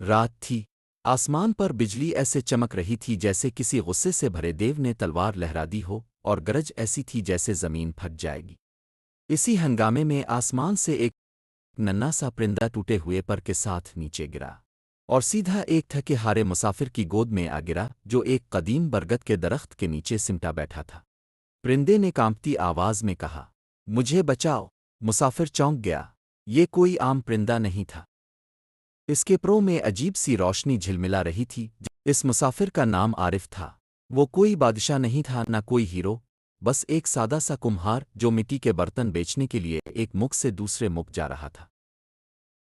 رات تھی۔ آسمان پر بجلی ایسے چمک رہی تھی جیسے کسی غصے سے بھرے دیو نے تلوار لہرا دی ہو، اور گرج ایسی تھی جیسے زمین پھٹ جائے گی۔ اسی ہنگامے میں آسمان سے ایک ننھا سا پرندہ ٹوٹے ہوئے پر کے ساتھ نیچے گرا، اور سیدھا ایک تھکے ہارے مسافر کی گود میں آ گرا جو ایک قدیم برگد کے درخت کے نیچے سمٹا بیٹھا تھا۔ پرندے نے کانپتی آواز میں کہا، مجھے بچاؤ۔ مسافر چونک گیا۔ یہ کوئی عام پرندہ نہیں تھا۔ اس کے پروں میں عجیب سی روشنی جھلملا رہی تھی۔ اس مسافر کا نام عارف تھا۔ وہ کوئی بادشاہ نہیں تھا، نہ کوئی ہیرو، بس ایک سادہ سا کمہار جو مٹی کے برتن بیچنے کے لیے ایک ملک سے دوسرے ملک جا رہا تھا۔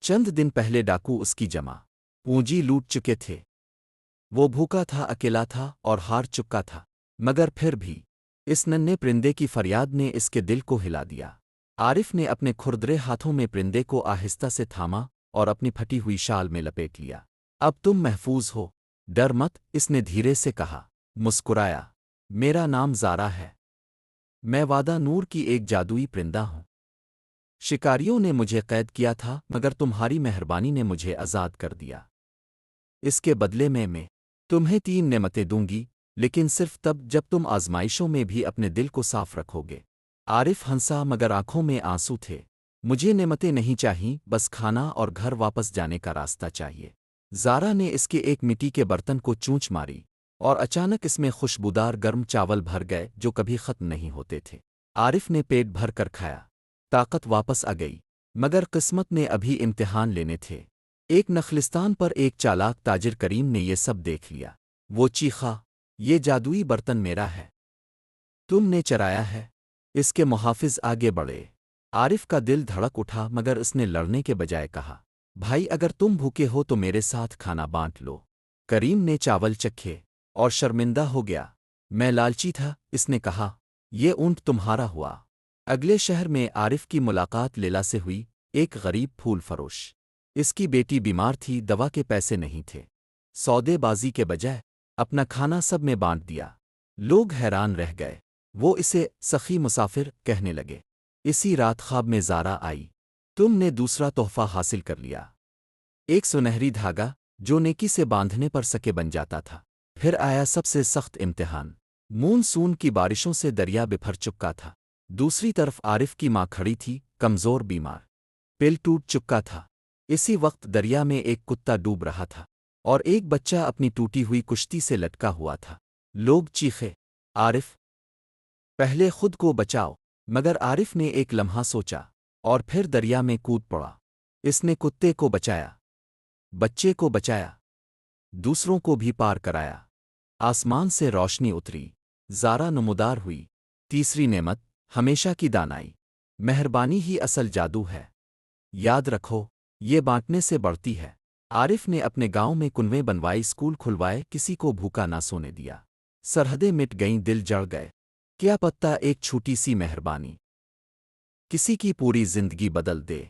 چند دن پہلے ڈاکو اس کی جمع پونجی لوٹ چکے تھے۔ وہ بھوکا تھا، اکیلا تھا اور ہار چکا تھا، مگر پھر بھی اس ننھے پرندے کی فریاد نے اس کے دل کو ہلا دیا۔ عارف نے اپنے کھردرے ہاتھوں میں پرندے کو آہستہ سے تھاما اور اپنی پھٹی ہوئی شال میں لپیٹ لیا۔ اب تم محفوظ ہو، ڈر مت، اس نے دھیرے سے کہا۔ مسکرایا، میرا نام زارا ہے۔ میں وعدہ نور کی ایک جادوئی پرندہ ہوں۔ شکاریوں نے مجھے قید کیا تھا، مگر تمہاری مہربانی نے مجھے آزاد کر دیا۔ اس کے بدلے میں تمہیں 3 نعمتیں دوں گی، لیکن صرف تب جب تم آزمائشوں میں بھی اپنے دل کو صاف رکھو گے۔ عارف ہنسا، مگر آنکھوں میں آنسو تھے۔ مجھے نعمتیں نہیں چاہییں، بس کھانا اور گھر واپس جانے کا راستہ چاہیے۔ زارا نے اس کے ایک مٹی کے برتن کو چونچ ماری، اور اچانک اس میں خوشبودار گرم چاول بھر گئے جو کبھی ختم نہیں ہوتے تھے۔ عارف نے پیٹ بھر کر کھایا۔ طاقت واپس آ گئی، مگر قسمت نے ابھی امتحان لینے تھے۔ ایک نخلستان پر ایک چالاک تاجر کریم نے یہ سب دیکھ لیا۔ وہ چیخا، یہ جادوئی برتن میرا ہے، تم نے چرایا ہے۔ اس کے محافظ آگے بڑھے۔ عارف کا دل دھڑک اٹھا، مگر اس نے لڑنے کے بجائے کہا، بھائی اگر تم بھوکے ہو تو میرے ساتھ کھانا بانٹ لو۔ کریم نے چاول چکھے اور شرمندہ ہو گیا۔ میں لالچی تھا، اس نے کہا، یہ اونٹ تمہارا ہوا۔ اگلے شہر میں عارف کی ملاقات لیلا سے ہوئی، ایک غریب پھول فروش۔ اس کی بیٹی بیمار تھی، دوا کے پیسے نہیں تھے۔ سودے بازی کے بجائے اپنا کھانا سب میں بانٹ دیا۔ لوگ حیران رہ گئے۔ وہ اسے سخی مسافر کہنے لگے۔ اسی رات خواب میں زارا آئی۔ تم نے دوسرا تحفہ حاصل کر لیا، ایک سنہری دھاگا جو نیکی سے باندھنے پر سکے بن جاتا تھا۔ پھر آیا سب سے سخت امتحان۔ مون سون کی بارشوں سے دریا بپھر چکا تھا۔ دوسری طرف عارف کی ماں کھڑی تھی، کمزور بیمار، پل ٹوٹ چکا تھا۔ اسی وقت دریا میں ایک کتا ڈوب رہا تھا، اور ایک بچہ اپنی ٹوٹی ہوئی کشتی سے لٹکا ہوا تھا۔ لوگ چیخے، عارف، پہلے خود کو بچاؤ، مگر عارف نے ایک لمحہ سوچا، اور پھر دریا میں کود پڑا۔ اس نے کتے کو بچایا، بچے کو بچایا، دوسروں کو بھی پار کرایا۔ آسمان سے روشنی اتری، زارا نمودار ہوئی۔ تیسری نعمت، ہمیشہ کی دانائی۔ مہربانی ہی اصل جادو ہے۔ یاد رکھو، یہ بانٹنے سے بڑھتی ہے۔ عارف نے اپنے گاؤں میں کنویں بنوائی، اسکول کھلوائے، کسی کو بھوکا نہ سونے دیا۔ سرحدیں مٹ گئیں، دل جڑ گئے۔ کیا پتہ ایک چھوٹی سی مہربانی کسی کی پوری زندگی بدل دے۔